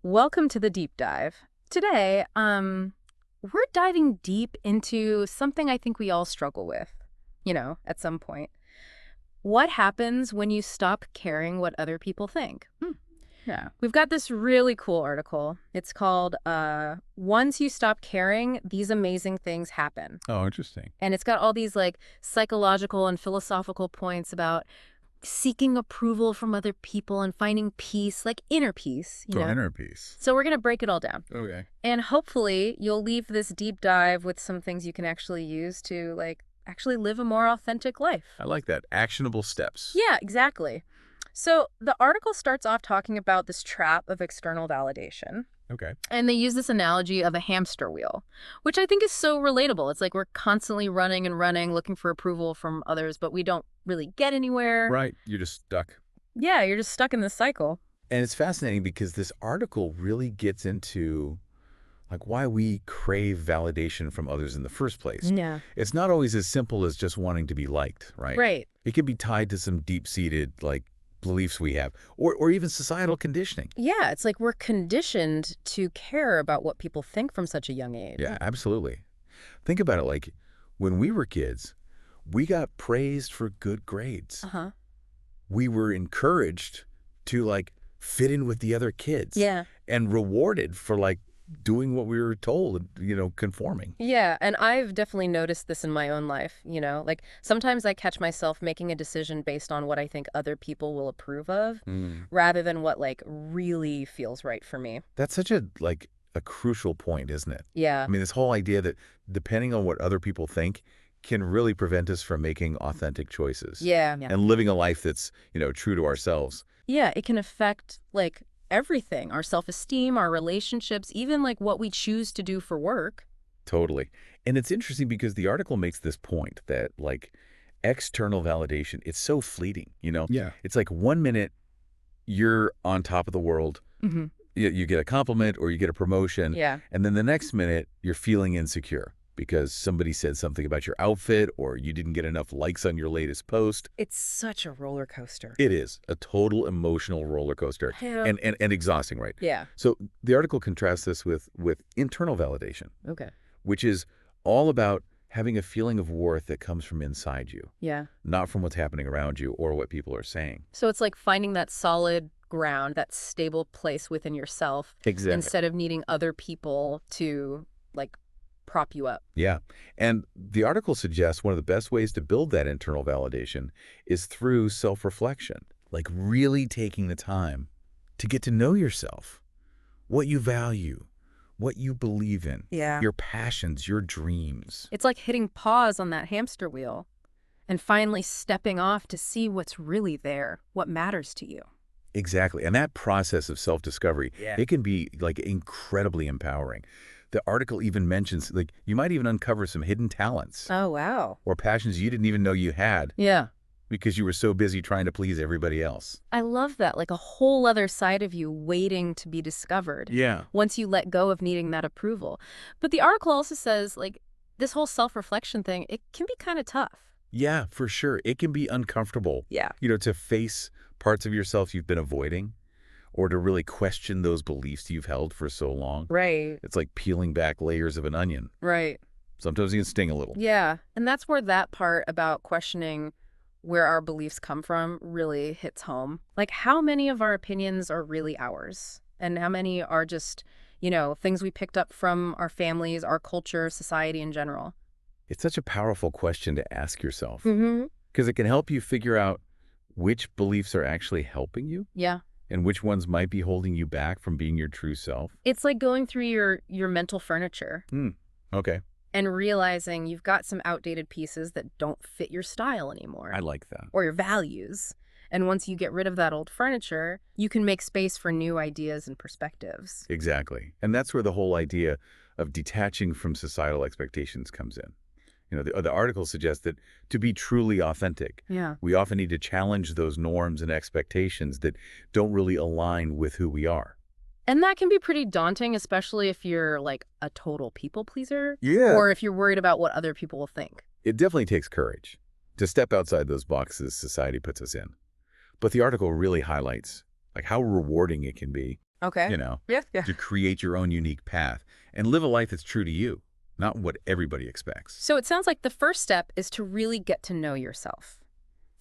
Welcome to the deep dive. Today, we're diving deep into something I think we all struggle with, at some point. What happens when you stop caring what other people think? Yeah. We've got this really cool article. It's called Once You Stop Caring, These Amazing Things Happen. Oh, interesting. And it's got all these like psychological and philosophical points about seeking approval from other people and finding peace, like inner peace, So inner peace. So we're going to break it all down. Okay. And hopefully you'll leave this deep dive with some things you can actually use to actually live a more authentic life. I like that. Actionable steps. Yeah, exactly. So the article starts off talking about this trap of external validation. Okay. And they use this analogy of a hamster wheel, which I think is so relatable. It's like we're constantly running and running, looking for approval from others, but we don't really get anywhere. Right. You're just stuck. Yeah, you're just stuck in this cycle. And it's fascinating because this article really gets into like why we crave validation from others in the first place. Yeah. It's not always as simple as just wanting to be liked, right? Right. It can be tied to some deep-seated beliefs we have or even societal conditioning. Yeah, it's like we're conditioned to care about what people think from such a young age. Yeah, absolutely. Think about it, like when we were kids, we got praised for good grades. Uh-huh. We were encouraged to fit in with the other kids. Yeah. And rewarded for doing what we were told, conforming. Yeah, and I've definitely noticed this in my own life, like sometimes I catch myself making a decision based on what I think other people will approve of rather than what really feels right for me. That's such a crucial point, isn't it? Yeah. I mean, this whole idea that depending on what other people think can really prevent us from making authentic choices. Yeah. And living a life that's, true to ourselves. Yeah, it can affect everything, our self-esteem, our relationships, even what we choose to do for work. Totally. And it's interesting because the article makes this point that external validation, it's so fleeting, Yeah. It's like 1 minute you're on top of the world. Mm-hmm. You get a compliment or you get a promotion. Yeah. And then the next minute you're feeling insecure because somebody said something about your outfit or you didn't get enough likes on your latest post. It's such a roller coaster. It is a total emotional roller coaster. Yeah. And exhausting, right? Yeah. So the article contrasts this with internal validation, Okay. which is all about having a feeling of worth that comes from inside you, Yeah. not from what's happening around you or what people are saying. So it's like finding that solid ground, that stable place within yourself Exactly. instead of needing other people to prop you up. Yeah. And the article suggests one of the best ways to build that internal validation is through self-reflection, really taking the time to get to know yourself, what you value, what you believe in, Yeah. your passions, your dreams. It's like hitting pause on that hamster wheel and finally stepping off to see what's really there, what matters to you. Exactly. And that process of self-discovery, Yeah. it can be incredibly empowering. The article even mentions you might even uncover some hidden talents Oh, wow. or passions you didn't even know you had Yeah. because you were so busy trying to please everybody else. I love that, a whole other side of you waiting to be discovered. Yeah. Once you let go of needing that approval. But the article also says, this whole self-reflection thing, it can be kind of tough. Yeah, for sure. It can be uncomfortable, Yeah. to face parts of yourself you've been avoiding or to really question those beliefs you've held for so long. Right. It's like peeling back layers of an onion. Right. Sometimes it can sting a little. Yeah. And that's where that part about questioning where our beliefs come from really hits home. How many of our opinions are really ours? And how many are just, things we picked up from our families, our culture, society in general? It's such a powerful question to ask yourself Mm-hmm. because it can help you figure out which beliefs are actually helping you Yeah. and which ones might be holding you back from being your true self. It's like going through your mental furniture Okay. and realizing you've got some outdated pieces that don't fit your style anymore. I like that. Or your values. And once you get rid of that old furniture, you can make space for new ideas and perspectives. Exactly. And that's where the whole idea of detaching from societal expectations comes in. The article suggests that to be truly authentic, Yeah. we often need to challenge those norms and expectations that don't really align with who we are. And that can be pretty daunting, especially if you're a total people pleaser. Yeah. Or if you're worried about what other people will think. It definitely takes courage to step outside those boxes society puts us in. But the article really highlights how rewarding it can be Okay. you know, Yeah, yeah. to create your own unique path and live a life that's true to you, not what everybody expects. So it sounds like the first step is to really get to know yourself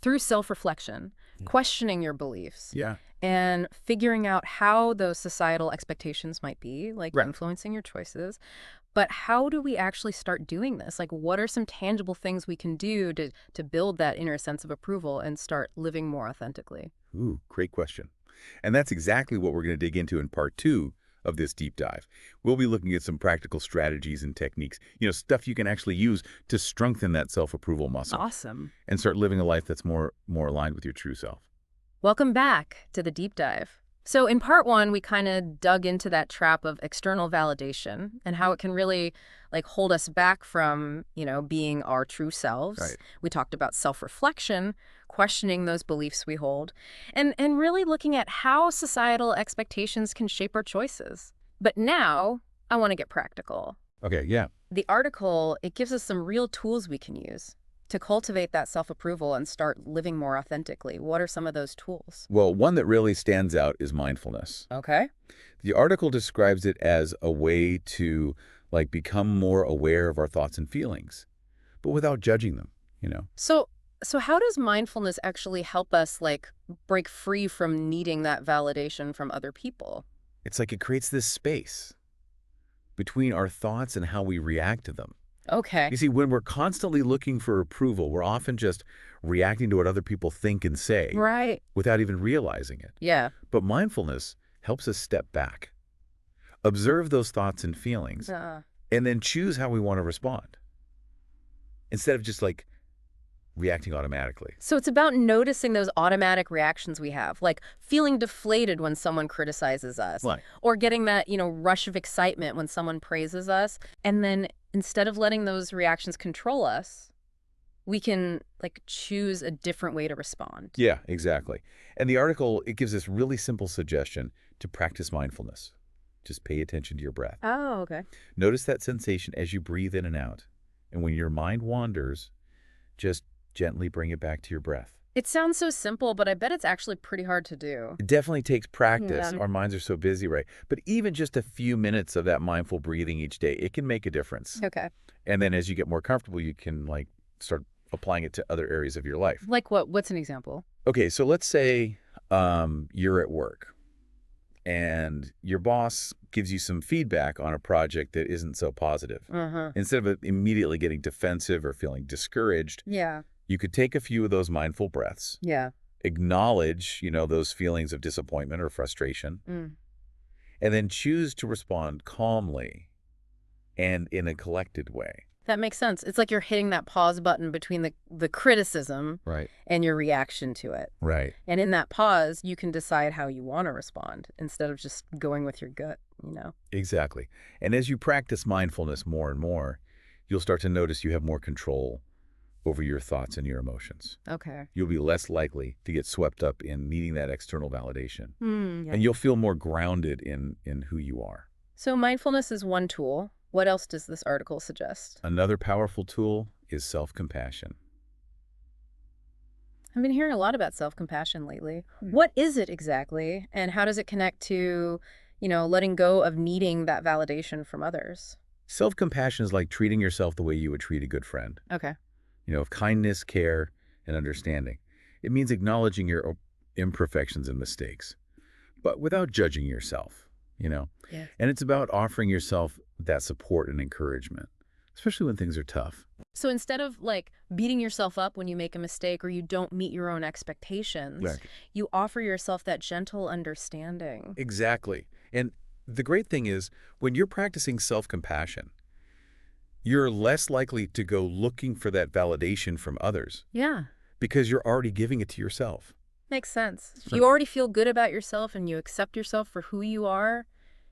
through self-reflection, Mm. questioning your beliefs, Yeah. and figuring out how those societal expectations might be, like Right. influencing your choices. But how do we actually start doing this? Like, what are some tangible things we can do to build that inner sense of approval and start living more authentically? Ooh, great question. And that's exactly what we're going to dig into in part 2 of this deep dive. We'll be looking at some practical strategies and techniques, stuff you can actually use to strengthen that self-approval muscle Awesome. and start living a life that's more aligned with your true self. Welcome back to the deep dive. So in part one, we kind of dug into that trap of external validation and how it can really like hold us back from, being our true selves. Right. We talked about self-reflection, questioning those beliefs we hold, and really looking at how societal expectations can shape our choices. But now I want to get practical. Okay, yeah. The article, it gives us some real tools we can use to cultivate that self-approval and start living more authentically. What are some of those tools? Well, one that really stands out is mindfulness. Okay. The article describes it as a way to become more aware of our thoughts and feelings, but without judging them. So how does mindfulness actually help us like break free from needing that validation from other people? It's like it creates this space between our thoughts and how we react to them. Okay. You see, when we're constantly looking for approval, we're often just reacting to what other people think and say Right. without even realizing it. Yeah. But mindfulness helps us step back, observe those thoughts and feelings, Uh, and then choose how we want to respond instead of just reacting automatically. so it's about noticing those automatic reactions we have, like feeling deflated when someone criticizes us, Right. or getting that, rush of excitement when someone praises us. And then instead of letting those reactions control us, we can like choose a different way to respond. Yeah, exactly. And the article, it gives this really simple suggestion to practice mindfulness. Just pay attention to your breath. Oh, okay. Notice that sensation as you breathe in and out. And when your mind wanders, just gently bring it back to your breath. It sounds so simple, but I bet it's actually pretty hard to do. It definitely takes practice. Yeah. Our minds are so busy, right? But even just a few minutes of that mindful breathing each day, it can make a difference. Okay. And then as you get more comfortable, you can start applying it to other areas of your life. Like what? What's an example? Okay, so let's say you're at work and your boss gives you some feedback on a project that isn't so positive. Uh-huh. Instead of immediately getting defensive or feeling discouraged, Yeah. you could take a few of those mindful breaths, Yeah. acknowledge, those feelings of disappointment or frustration, Mm. and then choose to respond calmly and in a collected way. That makes sense. It's like you're hitting that pause button between the criticism Right. and your reaction to it. Right. And in that pause, you can decide how you want to respond instead of just going with your gut. Exactly. And as you practice mindfulness more and more, you'll start to notice you have more control over your thoughts and your emotions. Okay. You'll be less likely to get swept up in needing that external validation. Yeah. And you'll feel more grounded in who you are. So mindfulness is one tool. What else does this article suggest? Another powerful tool is self-compassion. I've been hearing a lot about self-compassion lately. What is it exactly, and how does it connect to, letting go of needing that validation from others? Self-compassion is like treating yourself the way you would treat a good friend. Okay. Of kindness, care, and understanding. It means acknowledging your imperfections and mistakes, but without judging yourself. Yeah. And it's about offering yourself that support and encouragement, especially when things are tough. So instead of like beating yourself up when you make a mistake or you don't meet your own expectations, Right. you offer yourself that gentle understanding. Exactly. And the great thing is, when you're practicing self-compassion, you're less likely to go looking for that validation from others Yeah. because you're already giving it to yourself. Makes sense. Sure. You already feel good about yourself and you accept yourself for who you are.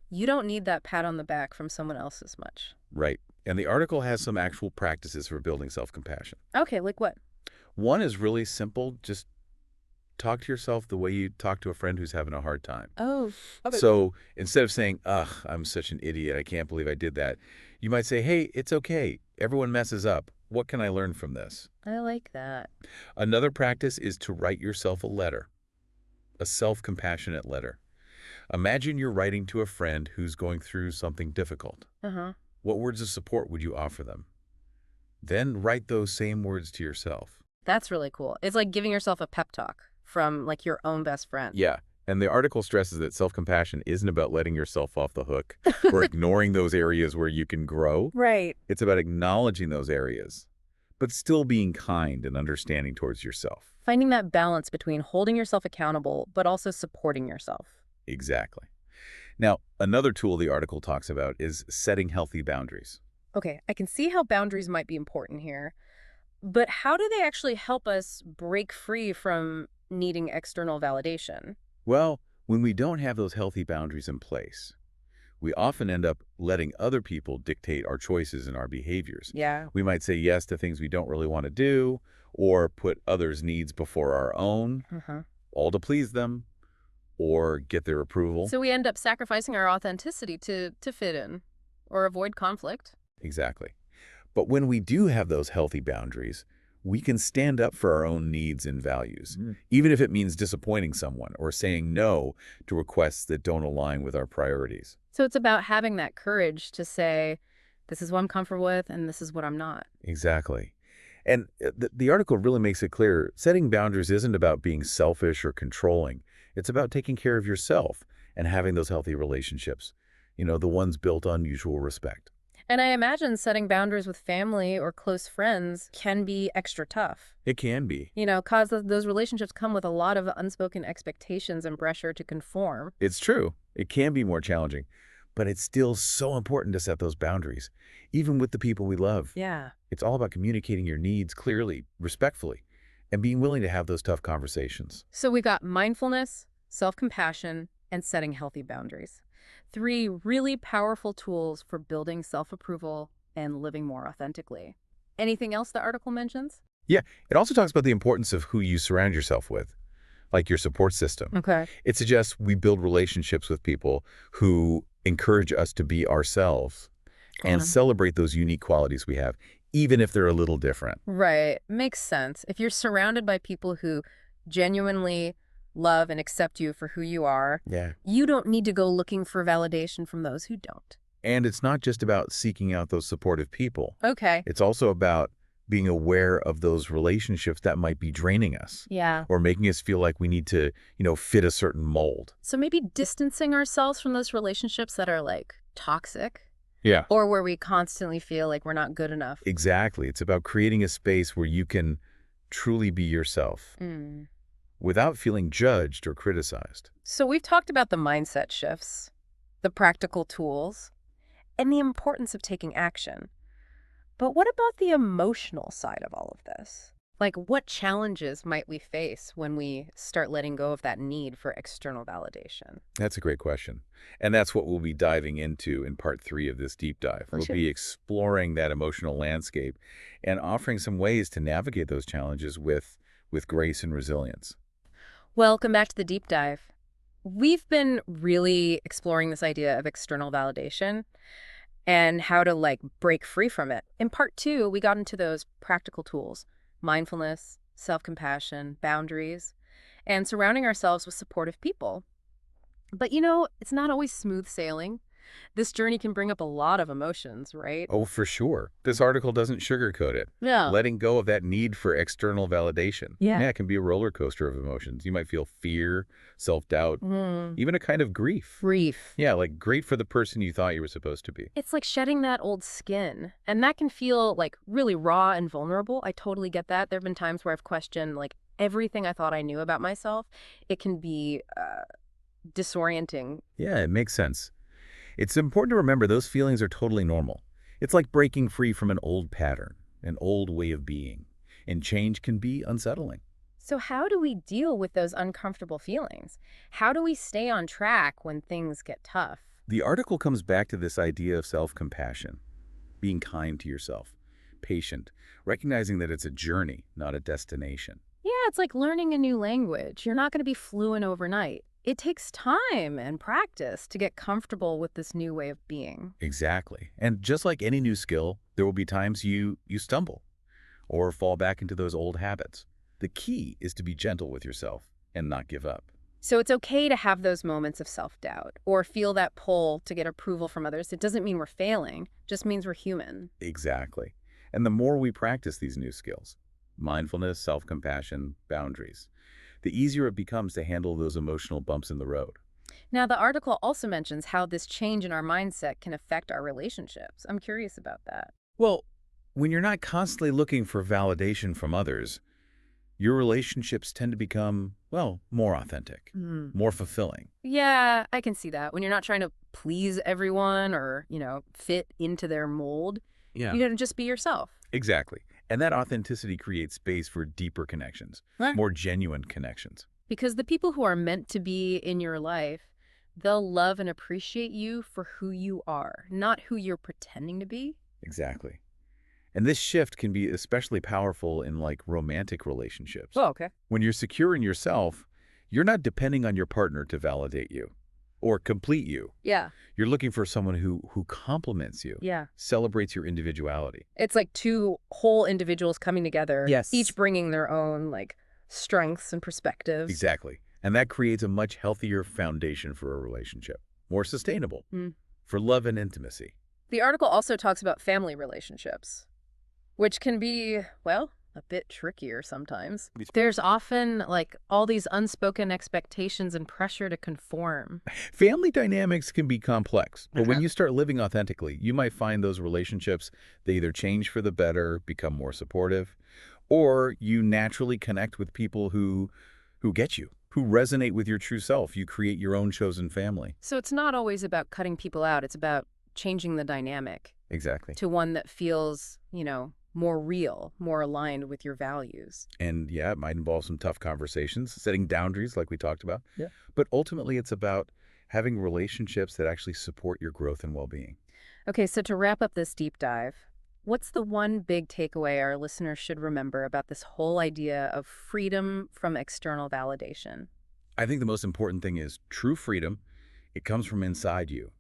You don't need that pat on the back from someone else as much. Right. And the article has some actual practices for building self-compassion. Okay, like what? One is really simple. Just talk to yourself the way you talk to a friend who's having a hard time. Oh, okay. So instead of saying, ugh, I'm such an idiot, I can't believe I did that, you might say, hey, it's okay. Everyone messes up. What can I learn from this? I like that. Another practice is to write yourself a letter, a self-compassionate letter. Imagine you're writing to a friend who's going through something difficult. Uh-huh. What words of support would you offer them? Then write those same words to yourself. That's really cool. It's like giving yourself a pep talk from like your own best friend. Yeah, and the article stresses that self-compassion isn't about letting yourself off the hook or ignoring those areas where you can grow. Right. It's about acknowledging those areas, but still being kind and understanding towards yourself. Finding that balance between holding yourself accountable, but also supporting yourself. Exactly. Now, another tool the article talks about is setting healthy boundaries. Okay, I can see how boundaries might be important here, but how do they actually help us break free from needing external validation? Well, when we don't have those healthy boundaries in place, we often end up letting other people dictate our choices and our behaviors. Yeah. We might say yes to things we don't really want to do, or put others' needs before our own, Uh-huh. all to please them, or get their approval. So we end up sacrificing our authenticity to fit in or avoid conflict. Exactly. But when we do have those healthy boundaries, we can stand up for our own needs and values, even if it means disappointing someone or saying no to requests that don't align with our priorities. So it's about having that courage to say, this is what I'm comfortable with and this is what I'm not. Exactly. And the article really makes it clear, setting boundaries isn't about being selfish or controlling. It's about taking care of yourself and having those healthy relationships, the ones built on mutual respect. And I imagine setting boundaries with family or close friends can be extra tough. It can be. Cause those relationships come with a lot of unspoken expectations and pressure to conform. It's true. It can be more challenging, but it's still so important to set those boundaries, even with the people we love. Yeah. It's all about communicating your needs clearly, respectfully, and being willing to have those tough conversations. So we've got mindfulness, self-compassion, and setting healthy boundaries. 3 really powerful tools for building self-approval and living more authentically. Anything else the article mentions? Yeah, it also talks about the importance of who you surround yourself with, like your support system. Okay. It suggests we build relationships with people who encourage us to be ourselves and celebrate those unique qualities we have, even if they're a little different. Right. Makes sense. If you're surrounded by people who genuinely love and accept you for who you are, Yeah. you don't need to go looking for validation from those who don't. And it's not just about seeking out those supportive people. Okay. It's also about being aware of those relationships that might be draining us Yeah. or making us feel like we need to, fit a certain mold. So maybe distancing ourselves from those relationships that are like toxic Yeah. or where we constantly feel like we're not good enough. Exactly. It's about creating a space where you can truly be yourself Mm. without feeling judged or criticized. So we've talked about the mindset shifts, the practical tools, and the importance of taking action. But what about the emotional side of all of this? Like, what challenges might we face when we start letting go of that need for external validation? That's a great question. And that's what we'll be diving into in part 3 of this deep dive. We'll be exploring that emotional landscape and offering some ways to navigate those challenges with grace and resilience. Welcome back to the deep dive. We've been really exploring this idea of external validation and how to break free from it. In part 2, we got into those practical tools, mindfulness, self-compassion, boundaries, and surrounding ourselves with supportive people. But it's not always smooth sailing. This journey can bring up a lot of emotions, right? Oh, for sure. This article doesn't sugarcoat it. Yeah. Letting go of that need for external validation. Yeah. Yeah, it can be a roller coaster of emotions. You might feel fear, self-doubt, Mm. even a kind of grief. Grief. Yeah, like great for the person you thought you were supposed to be. It's like shedding that old skin, and that can feel really raw and vulnerable. I totally get that. There have been times where I've questioned everything I thought I knew about myself. It can be disorienting. Yeah, it makes sense. It's important to remember those feelings are totally normal. It's like breaking free from an old pattern, an old way of being, and change can be unsettling. So how do we deal with those uncomfortable feelings? How do we stay on track when things get tough? The article comes back to this idea of self-compassion, being kind to yourself, patient, recognizing that it's a journey, not a destination. Yeah, it's like learning a new language. You're not going to be fluent overnight. It takes time and practice to get comfortable with this new way of being. Exactly. And just like any new skill, there will be times you stumble or fall back into those old habits. The key is to be gentle with yourself and not give up. So it's okay to have those moments of self-doubt or feel that pull to get approval from others. It doesn't mean we're failing, just means we're human. Exactly. And the more we practice these new skills, mindfulness, self-compassion, boundaries, the easier it becomes to handle those emotional bumps in the road. Now, the article also mentions how this change in our mindset can affect our relationships. I'm curious about that. Well, when you're not constantly looking for validation from others, your relationships tend to become, well, more authentic, Hmm. more fulfilling. Yeah, I can see that. When you're not trying to please everyone or, fit into their mold, Yeah. you gotta just be yourself. Exactly. And that authenticity creates space for deeper connections, Right. more genuine connections. Because the people who are meant to be in your life, they'll love and appreciate you for who you are, not who you're pretending to be. Exactly. And this shift can be especially powerful in like romantic relationships. Oh, okay. When you're secure in yourself, you're not depending on your partner to validate you or complete you. Yeah. You're looking for someone who compliments you, Yeah. celebrates your individuality. It's like two whole individuals coming together, each Yes. bringing their own strengths and perspectives. Exactly. And that creates a much healthier foundation for a relationship, more sustainable Mm. for love and intimacy. The article also talks about family relationships, which can be, well, a bit trickier sometimes. There's often all these unspoken expectations and pressure to conform. Family dynamics can be complex, but when Okay. you start living authentically, you might find those relationships, they either change for the better, become more supportive, or you naturally connect with people who get you, who resonate with your true self. You create your own chosen family. So it's not always about cutting people out. It's about changing the dynamic Exactly. to one that feels, more real, more aligned with your values. And yeah, it might involve some tough conversations, setting boundaries like we talked about. Yeah. But ultimately, it's about having relationships that actually support your growth and well-being. Okay, so to wrap up this deep dive, what's the one big takeaway our listeners should remember about this whole idea of freedom from external validation? I think the most important thing is true freedom. It comes from inside you.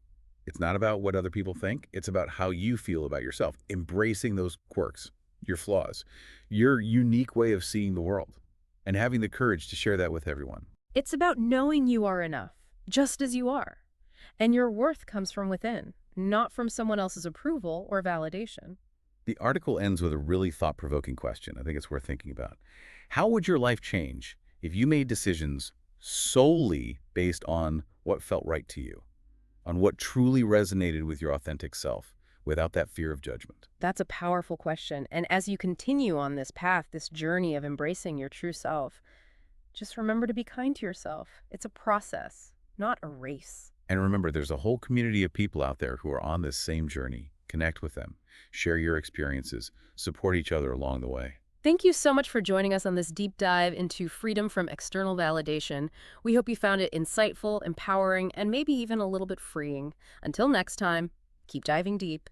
It's not about what other people think. It's about how you feel about yourself, embracing those quirks, your flaws, your unique way of seeing the world, and having the courage to share that with everyone. It's about knowing you are enough, just as you are. And your worth comes from within, not from someone else's approval or validation. The article ends with a really thought-provoking question. I think it's worth thinking about. How would your life change if you made decisions solely based on what felt right to you, on what truly resonated with your authentic self, without that fear of judgment? That's a powerful question. And as you continue on this path, this journey of embracing your true self, just remember to be kind to yourself. It's a process, not a race. And remember, there's a whole community of people out there who are on this same journey. Connect with them, share your experiences, support each other along the way. Thank you so much for joining us on this deep dive into freedom from external validation. We hope you found it insightful, empowering, and maybe even a little bit freeing. Until next time, keep diving deep.